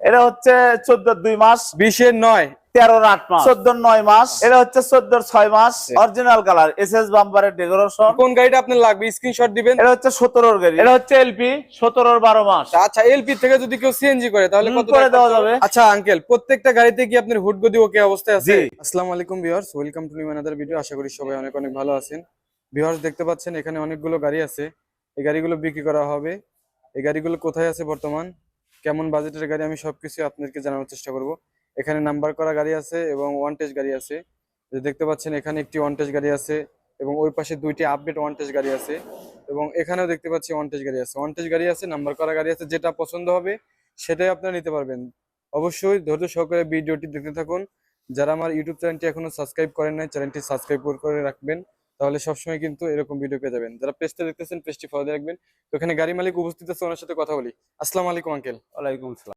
এটা হচ্ছে 14-2 মাস, 20-9, 13-8 মাস, 14-9 মাস, এটা হচ্ছে 14-6 মাস। অরিজিনাল কালার, এসএস বাম্পারের ডেকোরেশন। কোন গাড়িটা আপনার লাগবে স্ক্রিনশট দিবেন। এটা হচ্ছে 17-র গাড়ি, এটা হচ্ছে এলপি 17-12 মাস। আচ্ছা, এলপি থেকে যদি কেউ সিএনজি করে তাহলে কত করে টাকা দেওয়া খরচ হবে? যাবে। আচ্ছা আঙ্কেল, প্রত্যেকটা গাড়িতে কি আপনার হুড গদি ওকে অবস্থায় আছে? জি। আসসালামু আলাইকুম viewers, welcome to new another video. আশা করি সবাই অনেক অনেক ভালো আছেন। ভিউয়ার্স, দেখতে পাচ্ছেন এখানে অনেকগুলো গাড়ি আছে। এই গাড়িগুলো বিক্রি করা হবে। এই গাড়িগুলো কোথায় আছে বর্তমান, কেমন বাজেটের গাড়ি, আমি সবকিছু আপনাদেরকে জানানোর চেষ্টা করব। এখানে নাম্বার করা গাড়ি আছে এবং ওয়ান টেস্ট গাড়ি আছে। যে দেখতে পাচ্ছেন এখানে একটি ওয়ান টেস্ট গাড়ি আছে এবং ওই পাশে দুইটি আপডেট ওয়ান টেস্ট গাড়ি আছে এবং এখানেও দেখতে পাচ্ছি ওয়ান টেস্ট গাড়ি আছে, ওয়ান টেস্ট গাড়ি আছে, নাম্বার করা গাড়ি আছে। যেটা পছন্দ হবে সেটাই আপনারা নিতে পারবেন। অবশ্যই ধৈর্য সহকারে ভিডিওটি দেখতে থাকুন। যারা আমার ইউটিউব চ্যানেলটি এখনো সাবস্ক্রাইব করেন নাই, চ্যানেলটি সাবস্ক্রাইব করে রাখবেন, তাহলে সবসময় কিন্তু এরকম ভিডিও পেয়ে যাবেন। যারা পেজটা দেখতেছেন পেজটি ফলো দিয়ে রাখবেন। তো এখানে গাড়ি মালিক উপস্থিত আছে, ওনার সাথে কথা বলি। আসসালামু আলাইকুম আঙ্কেল। ওয়ালাইকুম আসসালাম।